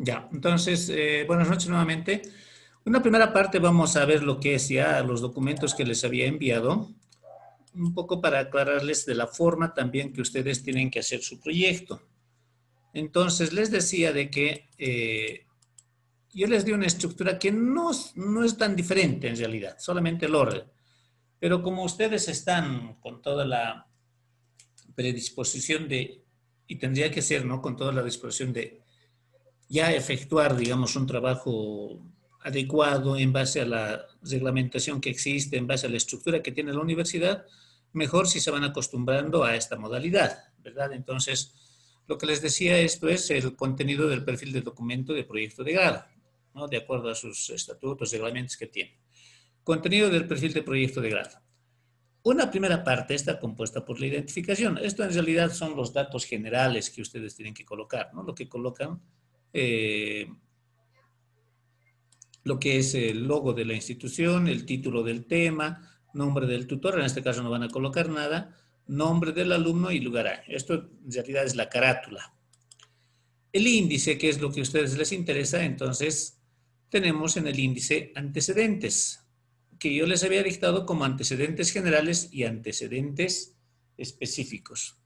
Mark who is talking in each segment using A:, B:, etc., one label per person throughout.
A: Ya, entonces, buenas noches nuevamente. Una primera parte vamos a ver lo que es ya los documentos que les había enviado, un poco para aclararles de la forma también que ustedes tienen que hacer su proyecto. Entonces, les decía de que yo les di una estructura que no es tan diferente en realidad, solamente el orden. Pero como ustedes están con toda la predisposición de, y tendría que ser, ¿no? Con toda la disposición de ya efectuar, digamos, un trabajo adecuado en base a la reglamentación que existe, en base a la estructura que tiene la universidad, mejor si se van acostumbrando a esta modalidad, ¿verdad? Entonces, lo que les decía, esto es el contenido del perfil del documento de proyecto de grado, ¿no? De acuerdo a sus estatutos, reglamentos que tiene. Contenido del perfil de proyecto de grado. Una primera parte está compuesta por la identificación. Esto en realidad son los datos generales que ustedes tienen que colocar, ¿no? Lo que colocan, eh, lo que es el logo de la institución, el título del tema, nombre del tutor, en este caso no van a colocar nada, nombre del alumno y lugar A. Esto en realidad es la carátula. El índice, que es lo que a ustedes les interesa, entonces tenemos en el índice antecedentes, que yo les había dictado como antecedentes generales y antecedentes específicos,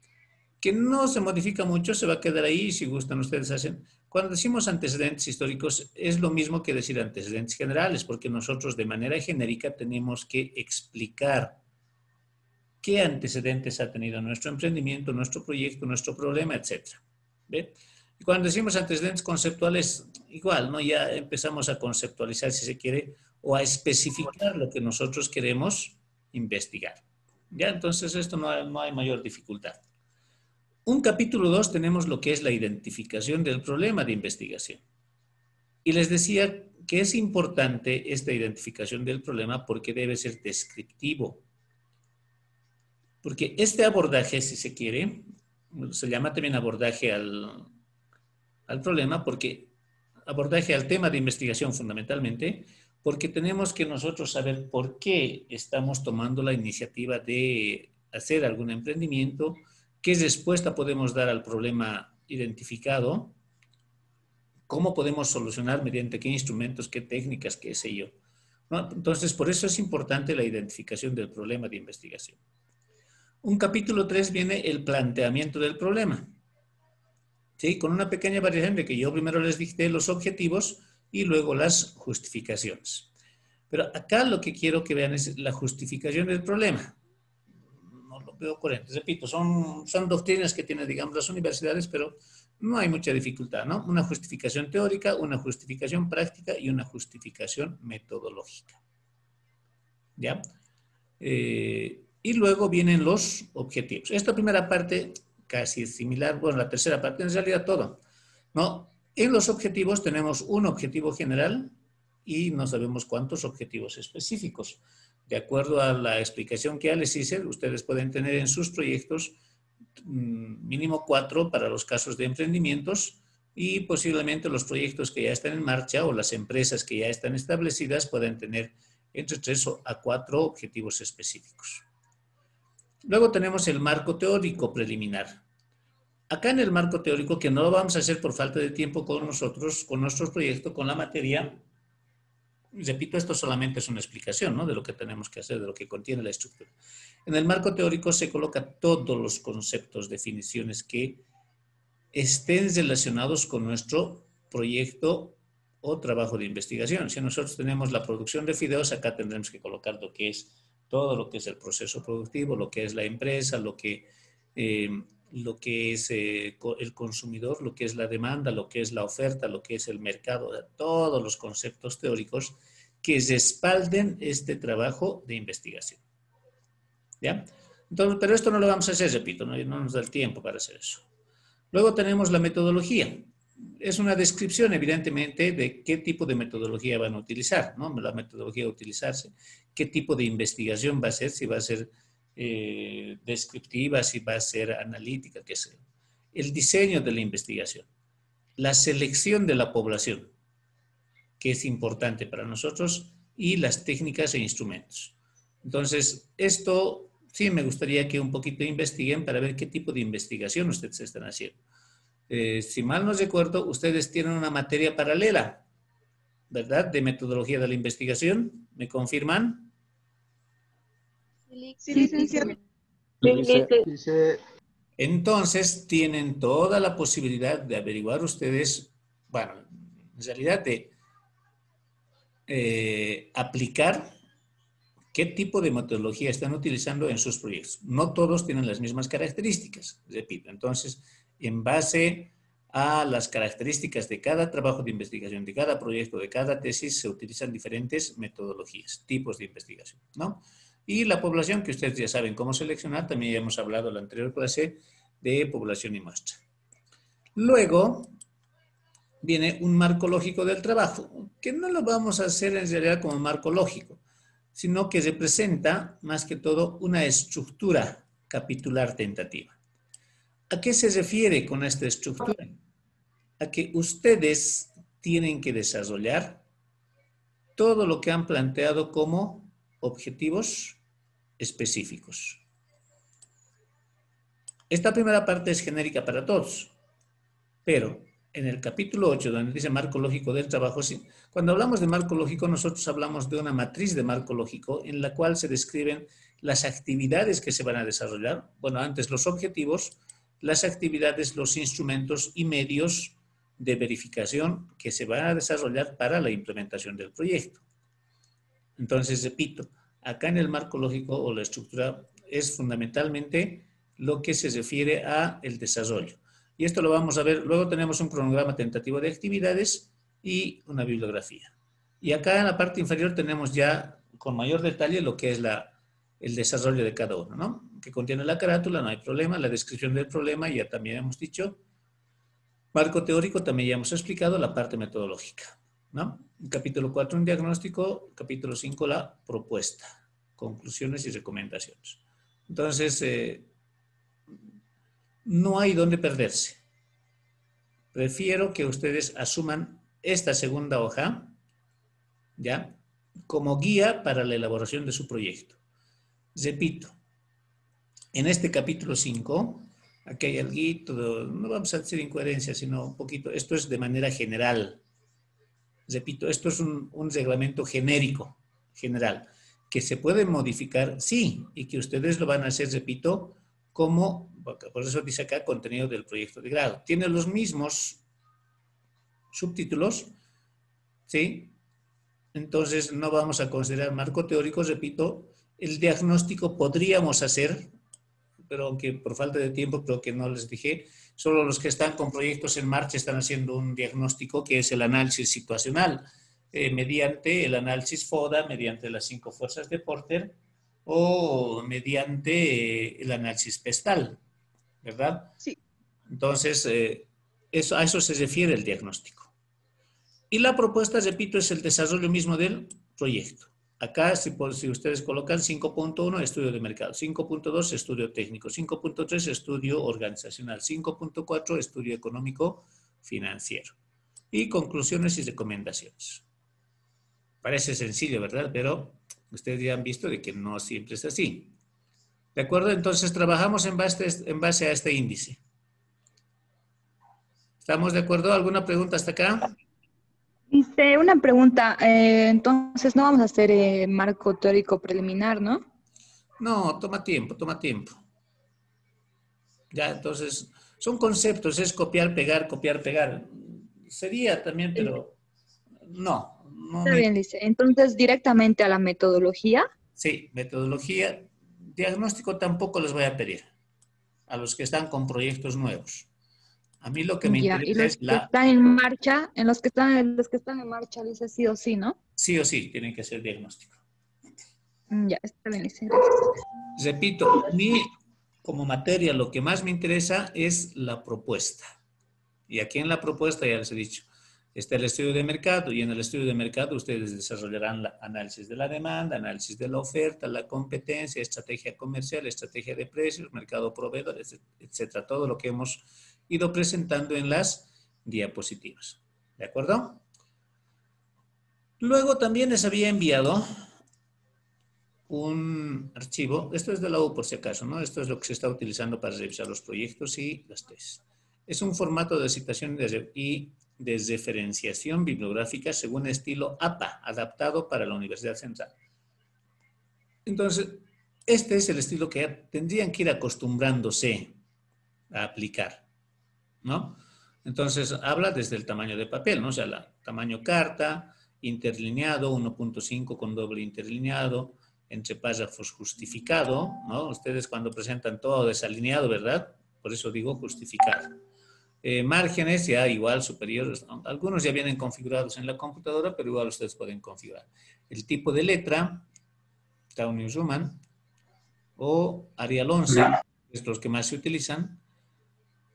A: que no se modifica mucho, se va a quedar ahí, si gustan ustedes hacen. Cuando decimos antecedentes históricos, es lo mismo que decir antecedentes generales, porque nosotros de manera genérica tenemos que explicar qué antecedentes ha tenido nuestro emprendimiento, nuestro proyecto, nuestro problema, etcétera. ¿Ve? Y cuando decimos antecedentes conceptuales, igual, ¿no? Ya empezamos a conceptualizar, si se quiere, o a especificar lo que nosotros queremos investigar. ¿Ya? Entonces, esto no hay mayor dificultad. Un capítulo 2 tenemos lo que es la identificación del problema de investigación. Y les decía que es importante esta identificación del problema porque debe ser descriptivo. Porque este abordaje, si se quiere, se llama también abordaje al problema, porque abordaje al tema de investigación fundamentalmente, porque tenemos que nosotros saber por qué estamos tomando la iniciativa de hacer algún emprendimiento, qué respuesta podemos dar al problema identificado, cómo podemos solucionar, mediante qué instrumentos, qué técnicas, qué sé yo, ¿no? Entonces, por eso es importante la identificación del problema de investigación. Un capítulo 3 viene el planteamiento del problema, ¿sí? Con una pequeña variación de que yo primero les dicté los objetivos y luego las justificaciones. Pero acá lo que quiero que vean es la justificación del problema. No lo veo coherente. Repito, son doctrinas que tienen, digamos, las universidades, pero no hay mucha dificultad, ¿no? Una justificación teórica, una justificación práctica y una justificación metodológica. ¿Ya? Y luego vienen los objetivos. Esta primera parte casi es similar, bueno, la tercera parte en realidad todo, ¿no? En los objetivos tenemos un objetivo general y no sabemos cuántos objetivos específicos. De acuerdo a la explicación que ya les hice, ustedes pueden tener en sus proyectos mínimo 4 para los casos de emprendimientos y posiblemente los proyectos que ya están en marcha o las empresas que ya están establecidas pueden tener entre 3 a 4 objetivos específicos. Luego tenemos el marco teórico preliminar. Acá en el marco teórico, que no lo vamos a hacer por falta de tiempo con nosotros, con nuestro proyecto, con la materia, repito, esto solamente es una explicación, ¿no? De lo que tenemos que hacer, de lo que contiene la estructura. En el marco teórico se coloca todos los conceptos, definiciones que estén relacionados con nuestro proyecto o trabajo de investigación. Si nosotros tenemos la producción de fideos, acá tendremos que colocar lo que es todo lo que es el proceso productivo, lo que es la empresa, lo que es el consumidor, lo que es la demanda, lo que es la oferta, lo que es el mercado, todos los conceptos teóricos que respalden este trabajo de investigación. ¿Ya? Entonces, pero esto no lo vamos a hacer, repito, no nos da el tiempo para hacer eso. Luego tenemos la metodología. Es una descripción, evidentemente, de qué tipo de metodología van a utilizar, ¿no? La metodología a utilizarse, qué tipo de investigación va a ser, si va a ser descriptiva, si va a ser analítica, qué sé. El diseño de la investigación, la selección de la población, que es importante para nosotros, y las técnicas e instrumentos. Entonces, esto sí me gustaría que un poquito investiguen para ver qué tipo de investigación ustedes están haciendo. Si mal no recuerdo, ustedes tienen una materia paralela, ¿verdad? De metodología de la investigación. ¿Me confirman?
B: Sí, licenciado.
C: Dice,
A: Entonces, tienen toda la posibilidad de averiguar ustedes, bueno, en realidad de aplicar qué tipo de metodología están utilizando en sus proyectos. No todos tienen las mismas características, repito. Entonces, en base a las características de cada trabajo de investigación, de cada proyecto, de cada tesis, se utilizan diferentes metodologías, tipos de investigación, ¿no? Y la población, que ustedes ya saben cómo seleccionar, también ya hemos hablado en la anterior clase de población y muestra. Luego viene un marco lógico del trabajo, que no lo vamos a hacer en realidad como marco lógico, sino que representa más que todo una estructura capitular tentativa. ¿A qué se refiere con esta estructura? A que ustedes tienen que desarrollar todo lo que han planteado como objetivos específicos. Esta primera parte es genérica para todos, pero en el capítulo 8, donde dice marco lógico del trabajo, cuando hablamos de marco lógico, nosotros hablamos de una matriz de marco lógico en la cual se describen las actividades que se van a desarrollar. Bueno, antes los objetivos, las actividades, los instrumentos y medios de verificación que se van a desarrollar para la implementación del proyecto. Entonces, repito, acá en el marco lógico o la estructura es fundamentalmente lo que se refiere a el desarrollo. Y esto lo vamos a ver, luego tenemos un cronograma tentativo de actividades y una bibliografía. Y acá en la parte inferior tenemos ya con mayor detalle lo que es el desarrollo de cada uno, ¿no? Que contiene la carátula, no hay problema, la descripción del problema, ya también hemos dicho. Marco teórico, también ya hemos explicado la parte metodológica, ¿no? Capítulo 4, un diagnóstico. Capítulo 5, la propuesta, conclusiones y recomendaciones. Entonces, no hay dónde perderse. Prefiero que ustedes asuman esta segunda hoja, ¿ya? Como guía para la elaboración de su proyecto. Repito, en este capítulo 5, aquí hay algo, no vamos a decir incoherencia, sino un poquito, esto es de manera general. Repito, esto es un reglamento genérico, general, que se puede modificar, sí, y que ustedes lo van a hacer, repito, como, por eso dice acá, contenido del proyecto de grado. Tiene los mismos subtítulos, ¿sí? Entonces no vamos a considerar marco teórico, repito, el diagnóstico podríamos hacer, pero aunque por falta de tiempo creo que no les dije, solo los que están con proyectos en marcha están haciendo un diagnóstico que es el análisis situacional, mediante el análisis FODA, mediante las 5 fuerzas de Porter o mediante el análisis PESTAL, ¿verdad?
B: Sí.
A: Entonces, a eso se refiere el diagnóstico. Y la propuesta, repito, es el desarrollo mismo del proyecto. Acá, si ustedes colocan 5.1, estudio de mercado, 5.2, estudio técnico, 5.3, estudio organizacional, 5.4, estudio económico financiero. Y conclusiones y recomendaciones. Parece sencillo, ¿verdad? Pero ustedes ya han visto de que no siempre es así. ¿De acuerdo? Entonces, trabajamos en base a este índice. ¿Estamos de acuerdo? ¿Alguna pregunta hasta acá?
D: Dice una pregunta, entonces no vamos a hacer marco teórico preliminar, ¿no?
A: No, toma tiempo, toma tiempo. Ya, entonces, son conceptos, es copiar, pegar, copiar, pegar. Sería también, pero no
D: Está bien, dice. Entonces, directamente a la metodología.
A: Sí, metodología. Diagnóstico tampoco les voy a pedir a los que están con proyectos nuevos. A mí lo que me
D: Ya, y
A: interesa
D: los
A: es
D: que están en marcha, los que están en marcha, dice sí o sí, ¿no?
A: Sí o sí, tienen que hacer diagnóstico.
D: Ya, está bien, dice, gracias.
A: Repito, a mí como materia lo que más me interesa es la propuesta. Y aquí en la propuesta ya les he dicho, está el estudio de mercado y en el estudio de mercado ustedes desarrollarán análisis de la demanda, análisis de la oferta, la competencia, estrategia comercial, estrategia de precios, mercado proveedor, etcétera. Todo lo que hemos ido presentando en las diapositivas. ¿De acuerdo? Luego también les había enviado un archivo, esto es de la U por si acaso, ¿no? Esto es lo que se está utilizando para revisar los proyectos y las tesis. Es un formato de citación y de referenciación bibliográfica según estilo APA, adaptado para la Universidad Central. Entonces, este es el estilo que tendrían que ir acostumbrándose a aplicar, ¿no? Entonces, habla desde el tamaño de papel, ¿no? O sea, tamaño carta, interlineado, 1.5 con doble interlineado, entre párrafos justificado, ¿no? Ustedes cuando presentan todo desalineado, ¿verdad? Por eso digo justificado. Márgenes ya igual superiores, ¿no? Algunos ya vienen configurados en la computadora, pero igual ustedes pueden configurar. El tipo de letra, Tau New Roman, o Arial 11, es los que más se utilizan.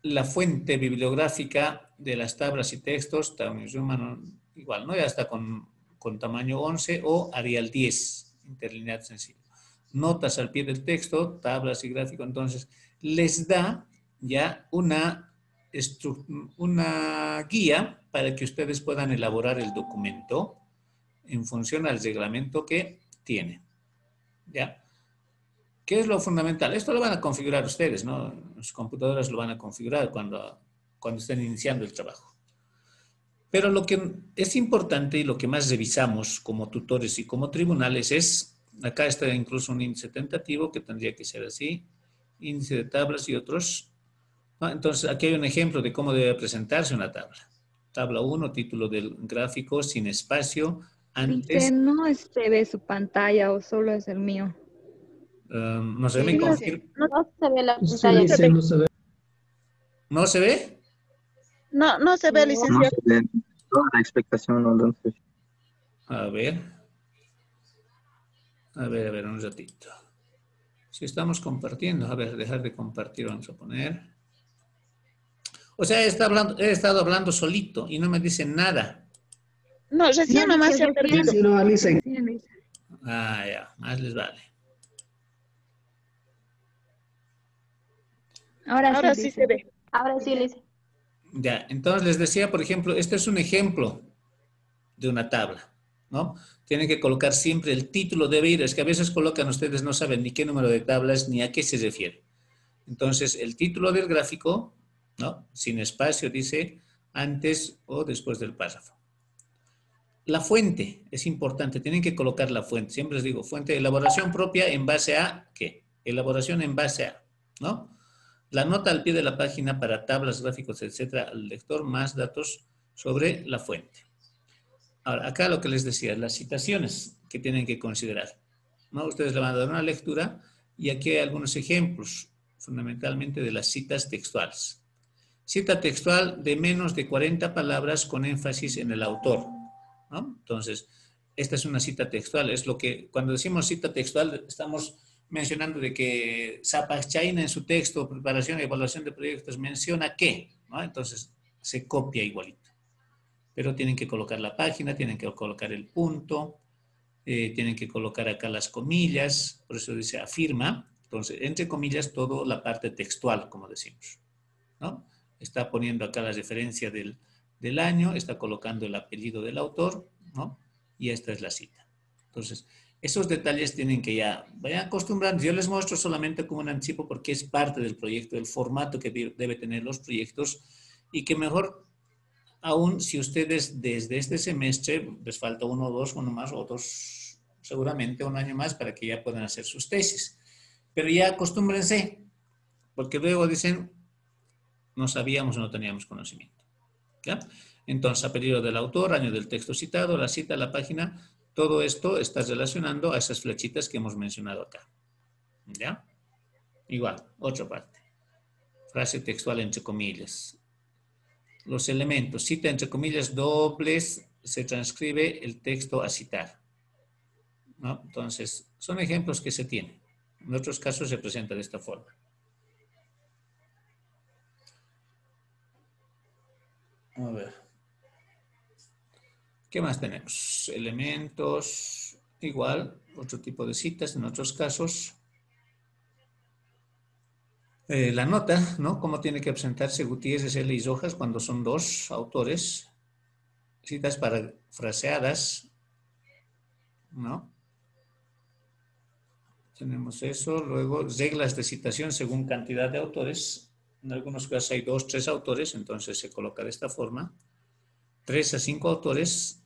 A: La fuente bibliográfica de las tablas y textos, Tau New Roman, igual, ¿no? Ya está con tamaño 11 o Arial 10, interlineado sencillo. Notas al pie del texto, tablas y gráfico, entonces les da ya una guía para que ustedes puedan elaborar el documento en función al reglamento que tiene. ¿Ya? ¿Qué es lo fundamental? Esto lo van a configurar ustedes, ¿no? Las computadoras lo van a configurar cuando estén iniciando el trabajo. Pero lo que es importante y lo que más revisamos como tutores y como tribunales es, acá está incluso un índice tentativo que tendría que ser así, índice de tablas y otros. Entonces, aquí hay un ejemplo de cómo debe presentarse una tabla. Tabla 1, título del gráfico, sin espacio,
D: Dice,
A: antes.
D: no se ve su pantalla o solo es el mío.
A: No sé,
D: Sí,
A: me
D: dice.
A: confirma.
B: No se ve la
C: Sí,
B: pantalla.
C: dice, no se ve.
A: ¿No se ve?
B: No se ve,
E: No
B: licenciado.
E: se ve toda la expectación, ¿no? Entonces,
A: A ver, un ratito. Si estamos compartiendo, a ver, dejar de compartir, vamos a poner. O sea, he estado hablando solito y no me dicen nada.
B: No, recién nomás se ha perdido.
C: Sí, no, Alice.
A: Ah, ya, más les vale.
B: Ahora sí
D: dice.
B: se ve.
F: Ahora sí, Lice.
A: Ya, entonces les decía, por ejemplo, este es un ejemplo de una tabla, ¿no? Tienen que colocar siempre el título, debe ir, es que a veces colocan, ustedes no saben ni qué número de tablas ni a qué se refiere. Entonces, el título del gráfico, ¿no? Sin espacio, dice antes o después del párrafo. La fuente es importante, tienen que colocar la fuente. Siempre les digo, fuente de elaboración propia en base a, ¿qué? Elaboración en base a, ¿no? La nota al pie de la página para tablas, gráficos, etcétera, al lector, más datos sobre la fuente. Ahora, acá lo que les decía, las citaciones que tienen que considerar, ¿no? Ustedes le van a dar una lectura y aquí hay algunos ejemplos, fundamentalmente de las citas textuales. Cita textual de menos de 40 palabras con énfasis en el autor, ¿no? Entonces, esta es una cita textual, es lo que, cuando decimos cita textual, estamos mencionando de que Zapachayna en su texto, preparación y evaluación de proyectos, menciona qué, ¿no? Entonces, se copia igualito. Pero tienen que colocar la página, tienen que colocar el punto, tienen que colocar acá las comillas, por eso dice afirma, entonces, entre comillas, toda la parte textual, como decimos, ¿no? Está poniendo acá la referencia del año, está colocando el apellido del autor, ¿no? Y esta es la cita. Entonces, esos detalles tienen que ya, vayan acostumbrando. Yo les muestro solamente como un anticipo porque es parte del proyecto, el formato que debe tener los proyectos y que mejor aún si ustedes desde este semestre, les falta uno o dos, uno más, otros seguramente un año más para que ya puedan hacer sus tesis. Pero ya acostúmbrense, porque luego dicen, no sabíamos o no teníamos conocimiento. ¿Ya? Entonces, apellido del autor, año del texto citado, la cita, la página, todo esto está relacionando a esas flechitas que hemos mencionado acá. ¿Ya? Igual, otra parte. Frase textual entre comillas. Los elementos, cita entre comillas dobles, se transcribe el texto a citar, ¿no? Entonces, son ejemplos que se tienen. En otros casos se presenta de esta forma. A ver. ¿Qué más tenemos? Elementos, igual, otro tipo de citas en otros casos. La nota, ¿no? Cómo tiene que presentarse Gutiérrez, L. y Rojas cuando son dos autores. Citas parafraseadas, ¿no? Tenemos eso. Luego, reglas de citación según cantidad de autores, En algunos casos hay 2, 3 autores, entonces se coloca de esta forma. 3 a 5 autores,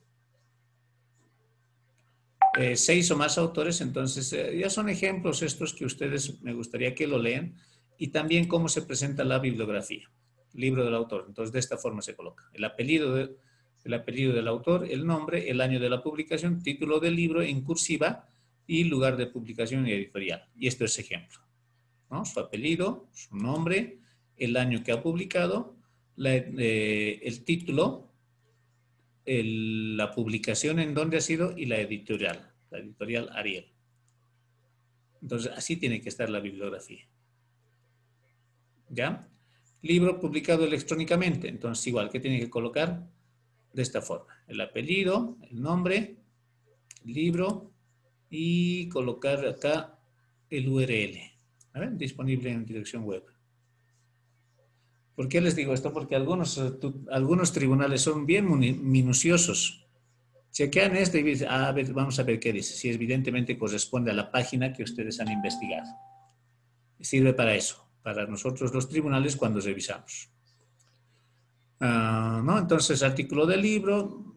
A: 6 o más autores, entonces ya son ejemplos estos que ustedes me gustaría que lo lean. Y también cómo se presenta la bibliografía, libro del autor. Entonces de esta forma se coloca. El apellido del autor, el nombre, el año de la publicación, título del libro en cursiva y lugar de publicación y editorial. Y esto es ejemplo, ¿no? Su apellido, su nombre, el año que ha publicado, el título, la publicación en dónde ha sido y la editorial Ariel. Entonces, así tiene que estar la bibliografía. ¿Ya? Libro publicado electrónicamente. Entonces, igual, ¿qué tiene que colocar? De esta forma. El apellido, el nombre, el libro y colocar acá el URL. ¿Ver? Disponible en dirección web. ¿Por qué les digo esto? Porque algunos tribunales son bien minuciosos. Chequean esto y dicen, a ver, vamos a ver qué dice. Si evidentemente corresponde a la página que ustedes han investigado. Sirve para eso, para nosotros los tribunales cuando revisamos. ¿No? Entonces, artículo del libro,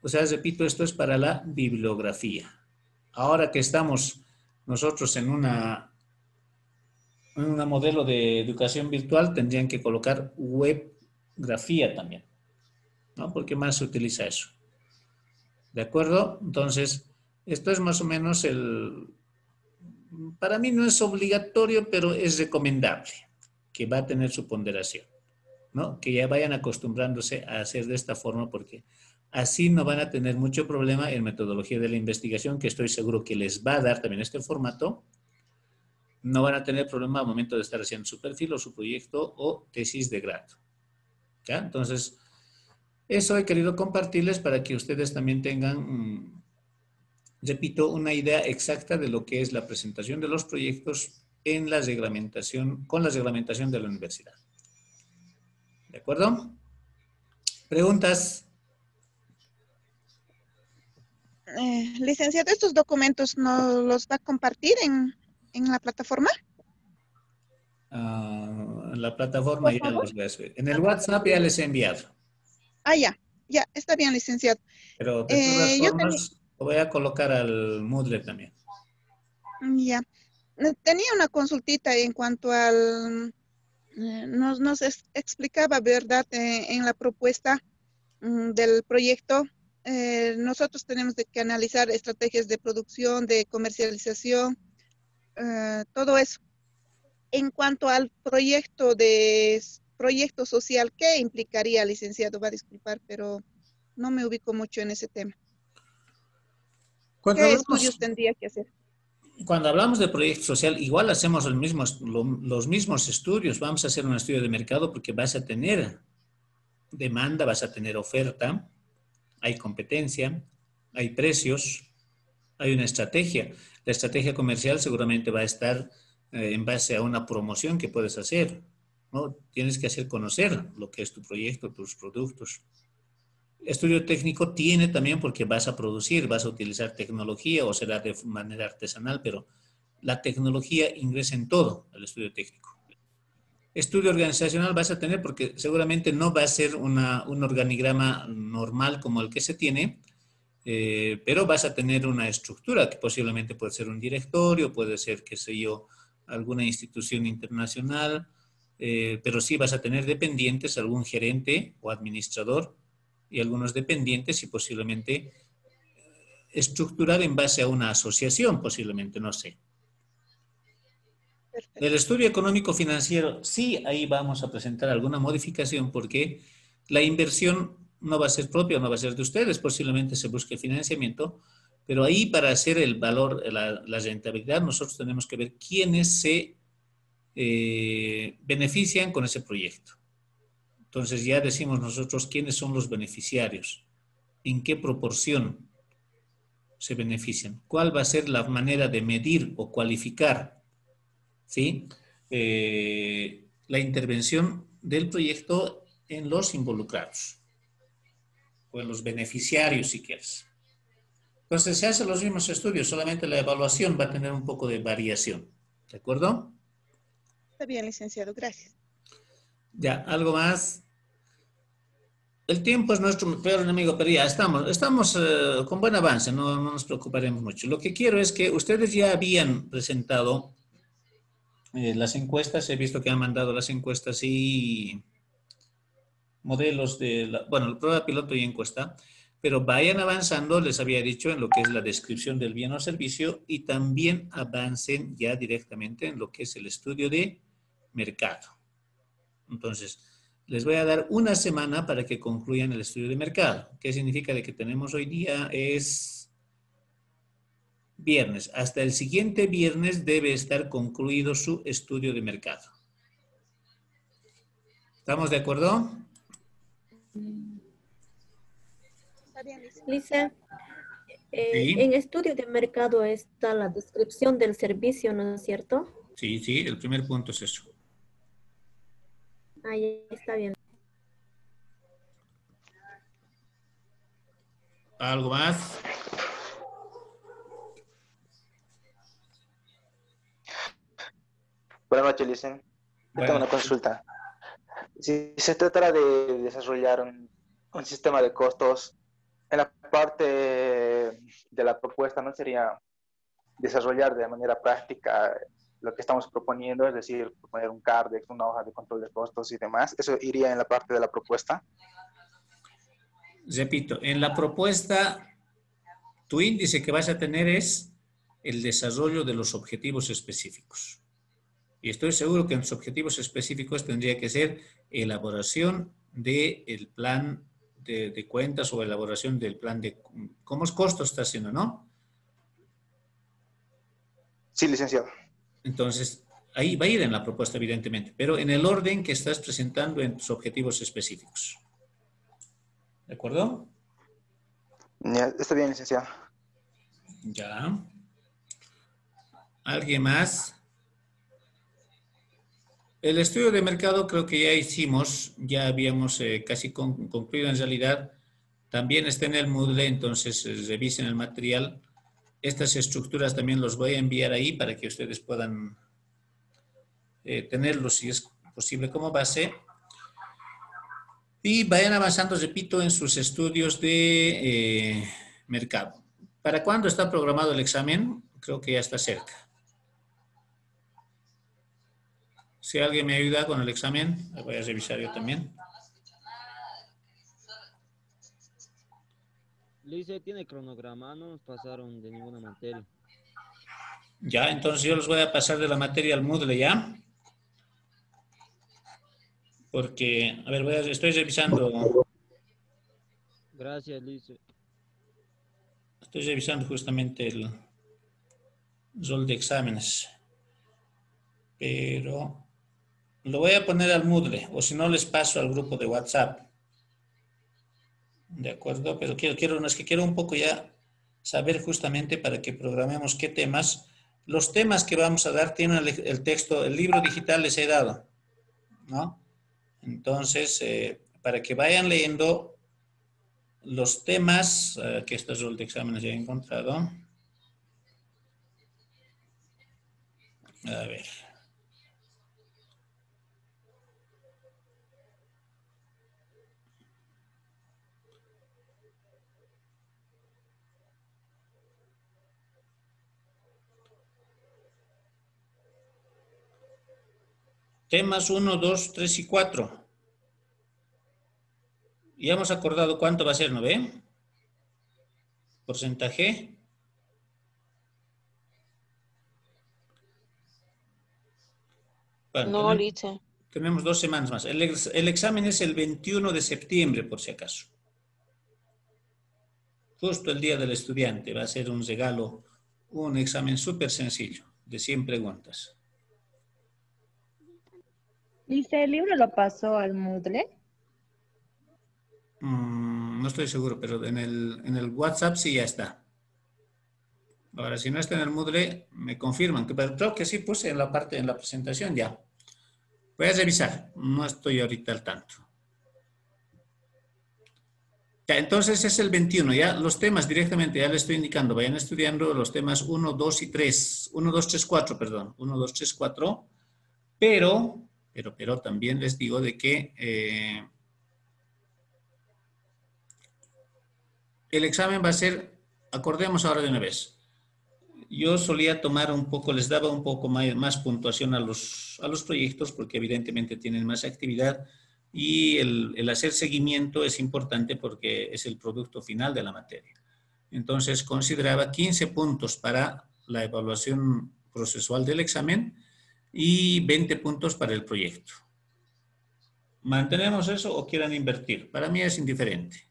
A: o sea, repito, esto es para la bibliografía. Ahora que estamos nosotros en un modelo de educación virtual, tendrían que colocar webgrafía también, ¿no? Porque más se utiliza eso. ¿De acuerdo? Entonces, esto es más o menos para mí no es obligatorio, pero es recomendable que va a tener su ponderación, ¿no? Que ya vayan acostumbrándose a hacer de esta forma porque así no van a tener mucho problema en metodología de la investigación, que estoy seguro que les va a dar también este formato. No van a tener problema al momento de estar haciendo su perfil o su proyecto o tesis de grado. ¿Ya? Entonces, eso he querido compartirles para que ustedes también tengan, repito, una idea exacta de lo que es la presentación de los proyectos en la reglamentación, con la reglamentación de la universidad. ¿De acuerdo? ¿Preguntas?
B: Licenciado, ¿estos documentos no los va a compartir en la plataforma?
A: En la plataforma ya los voy a subir. En el WhatsApp ya les he enviado.
B: Ah, ya, está bien, licenciado.
A: Pero de todas formas, lo voy a colocar al Moodle también.
B: Ya. Tenía una consultita en cuanto al... Nos explicaba, ¿verdad? En la propuesta del proyecto, nosotros tenemos que analizar estrategias de producción, de comercialización, todo eso. En cuanto al proyecto social, ¿qué implicaría, licenciado? Va a disculpar, pero no me ubico mucho en ese tema. ¿Qué estudios tendría que hacer?
A: Cuando hablamos de proyecto social, igual hacemos los mismos estudios. Vamos a hacer un estudio de mercado porque vas a tener demanda, vas a tener oferta, hay competencia, hay precios, hay una estrategia. La estrategia comercial seguramente va a estar en base a una promoción que puedes hacer, ¿no? Tienes que hacer conocer lo que es tu proyecto, tus productos. Estudio técnico tiene también porque vas a producir, vas a utilizar tecnología o será de manera artesanal, pero la tecnología ingresa en todo el estudio técnico. Estudio organizacional vas a tener porque seguramente no va a ser un organigrama normal como el que se tiene, pero vas a tener una estructura que posiblemente puede ser un directorio, puede ser, qué sé yo, alguna institución internacional, pero sí vas a tener dependientes, algún gerente o administrador y algunos dependientes y posiblemente estructurar en base a una asociación, posiblemente, no sé. Perfecto. El estudio económico financiero, sí, ahí vamos a presentar alguna modificación porque la inversión no va a ser propia, no va a ser de ustedes, posiblemente se busque financiamiento, pero ahí para hacer el valor, la rentabilidad, nosotros tenemos que ver quiénes se benefician con ese proyecto. Entonces ya decimos nosotros quiénes son los beneficiarios, en qué proporción se benefician, cuál va a ser la manera de medir o cualificar, ¿sí? La intervención del proyecto en los involucrados o en los beneficiarios, si quieres. Entonces se hacen los mismos estudios, solamente la evaluación va a tener un poco de variación. ¿De acuerdo?
B: Está bien, licenciado, gracias.
A: Ya, algo más. El tiempo es nuestro peor enemigo, pero ya estamos con buen avance, no nos preocuparemos mucho. Lo que quiero es que ustedes ya habían presentado las encuestas, he visto que han mandado las encuestas y modelos de, bueno, la prueba piloto y encuesta, pero vayan avanzando, les había dicho, en lo que es la descripción del bien o servicio y también avancen ya directamente en lo que es el estudio de mercado. Entonces, les voy a dar una semana para que concluyan el estudio de mercado. ¿Qué significa de que tenemos hoy día? Es viernes. Hasta el siguiente viernes debe estar concluido su estudio de mercado. ¿Estamos de acuerdo?
F: Lisa,
A: Sí.
F: en estudio de mercado está la descripción del servicio, ¿no es cierto?
A: Sí, sí, el primer punto es eso.
F: Ahí está bien.
A: ¿Algo más?
C: Buenas noches, Licen. Yo
A: Bueno.
C: tengo una consulta. Si se tratara de desarrollar un sistema de costos, en la parte de la propuesta no sería desarrollar de manera práctica lo que estamos proponiendo, es decir, proponer un CARDEX, una hoja de control de costos y demás. ¿Eso iría en la parte de la propuesta?
A: Repito, en la propuesta, tu índice que vas a tener es el desarrollo de los objetivos específicos. Y estoy seguro que en los objetivos específicos tendría que ser elaboración del plan de cuentas o elaboración del plan de cómo es costo está haciendo, ¿no?
C: Sí, licenciado.
A: Entonces, ahí va a ir en la propuesta, evidentemente, pero en el orden que estás presentando en tus objetivos específicos. ¿De acuerdo?
C: Ya, está bien, licenciado.
A: Ya. ¿Alguien más? El estudio de mercado creo que ya hicimos, ya habíamos casi concluido en realidad. También está en el Moodle, entonces revisen el material. Estas estructuras también los voy a enviar ahí para que ustedes puedan tenerlos si es posible como base. Y vayan avanzando, repito, en sus estudios de mercado. ¿Para cuándo está programado el examen? Creo que ya está cerca. Si alguien me ayuda con el examen, lo voy a revisar yo también.
G: Lice, tiene cronograma, no nos pasaron de ninguna materia.
A: Ya, entonces yo los voy a pasar de la materia al Moodle ya. Porque, a ver, estoy revisando.
G: Gracias, Lice.
A: Estoy revisando justamente el rol de exámenes. Pero lo voy a poner al Moodle, o si no les paso al grupo de WhatsApp. De acuerdo, pero quiero un poco ya saber justamente para que programemos qué temas. Los temas que vamos a dar tienen el texto, el libro digital les he dado, ¿no? Entonces, para que vayan leyendo los temas, que este rol de exámenes ya he encontrado. A ver. Temas 1, 2, 3 y 4. Ya hemos acordado cuánto va a ser, ¿no ve? Porcentaje. Bueno,
H: No, Lice.
A: tenemos 2 semanas más. El examen es el 21 de septiembre, por si acaso. Justo el día del estudiante. Va a ser un regalo, un examen súper sencillo, de 100 preguntas.
D: Dice, ¿el libro lo pasó al Moodle?
A: No estoy seguro, pero en el WhatsApp sí ya está. Ahora, si no está en el Moodle, me confirman. Pero creo que sí puse en la parte, en la presentación ya. Voy a revisar. No estoy ahorita al tanto. Ya, entonces es el 21. Ya los temas directamente, ya les estoy indicando. Vayan estudiando los temas 1, 2 y 3. 1, 2, 3, 4, perdón. 1, 2, 3, 4. Pero Pero también les digo de que el examen va a ser, acordemos ahora de una vez. Yo solía tomar un poco, les daba un poco más puntuación a los proyectos porque evidentemente tienen más actividad y el hacer seguimiento es importante porque es el producto final de la materia. Entonces consideraba 15 puntos para la evaluación procesual del examen y 20 puntos para el proyecto. ¿Mantenemos eso o quieran invertir? Para mí es indiferente.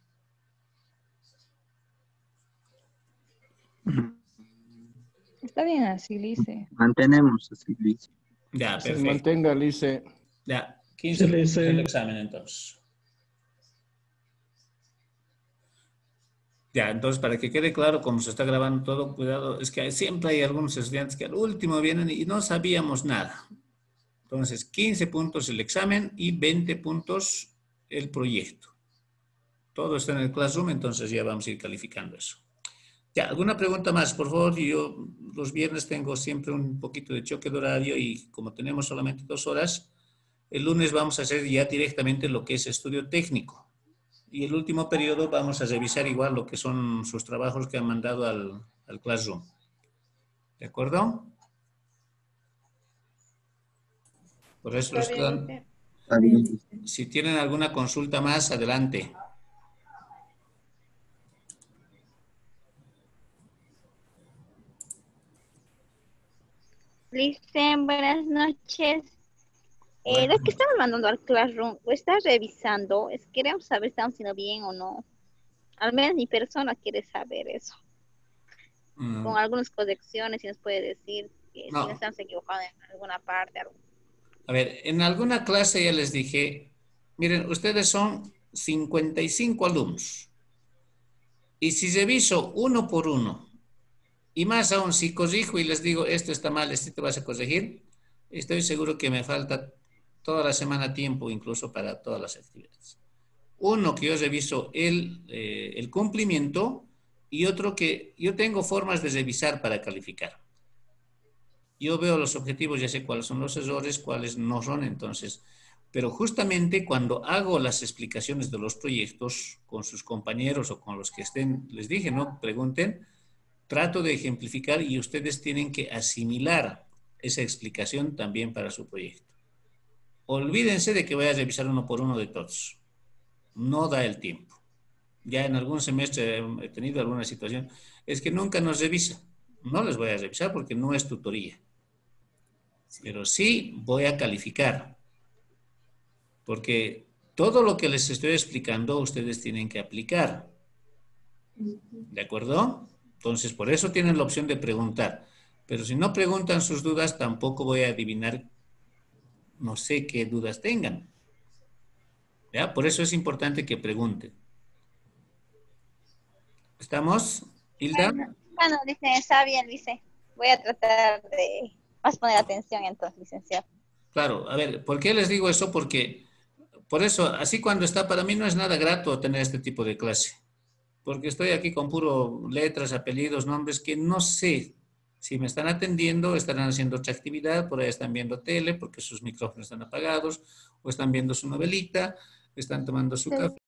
D: Está bien así, Lice.
E: Mantenemos así, Lice.
A: Ya,
H: Se
A: perfecto.
H: mantenga, Lice.
A: Ya, 15 puntos del examen entonces. Ya, entonces para que quede claro cómo se está grabando todo, cuidado, es que siempre hay algunos estudiantes que al último vienen y no sabíamos nada. Entonces, 15 puntos el examen y 20 puntos el proyecto. Todo está en el Classroom, entonces ya vamos a ir calificando eso. Ya, ¿alguna pregunta más? Por favor, yo los viernes tengo siempre un poquito de choque de horario y como tenemos solamente 2 horas, el lunes vamos a hacer ya directamente lo que es estudio técnico. Y el último periodo vamos a revisar igual lo que son sus trabajos que han mandado al Classroom. ¿De acuerdo? Por eso los que si tienen alguna consulta más, adelante.
I: Listen, buenas noches. Lo que estamos mandando al Classroom, ¿lo estás revisando? Queremos saber si estamos haciendo bien o no. Al menos mi persona quiere saber eso. Con algunas correcciones, si nos puede decir que si no estamos equivocados en alguna parte.
A: A ver, en alguna clase ya les dije, miren, ustedes son 55 alumnos. Y si reviso uno por uno, y más aún si corrijo y les digo, esto está mal, esto te vas a corregir, estoy seguro que me falta toda la semana tiempo incluso para todas las actividades. Uno que yo reviso el cumplimiento y otro que yo tengo formas de revisar para calificar. Yo veo los objetivos, ya sé cuáles son los errores, cuáles no son, entonces. Pero justamente cuando hago las explicaciones de los proyectos con sus compañeros o con los que estén, les dije, no pregunten, trato de ejemplificar y ustedes tienen que asimilar esa explicación también para su proyecto. Olvídense de que voy a revisar uno por uno de todos. No da el tiempo. Ya en algún semestre he tenido alguna situación, es que nunca nos revisa. No les voy a revisar porque no es tutoría. Pero sí voy a calificar. Porque todo lo que les estoy explicando ustedes tienen que aplicar. ¿De acuerdo? Entonces, por eso tienen la opción de preguntar. Pero si no preguntan sus dudas, tampoco voy a adivinar, no sé qué dudas tengan. ¿Ya? Por eso es importante que pregunten. ¿Estamos, Hilda?
I: Bueno, dice, está bien, dice. Voy a tratar de más poner atención entonces, licenciado.
A: Claro, a ver, ¿por qué les digo eso? Porque, por eso, así cuando está, para mí no es nada grato tener este tipo de clase. Porque estoy aquí con puro letras, apellidos, nombres que no sé si me están atendiendo, estarán haciendo otra actividad, por ahí están viendo tele porque sus micrófonos están apagados, o están viendo su novelita, están tomando su café.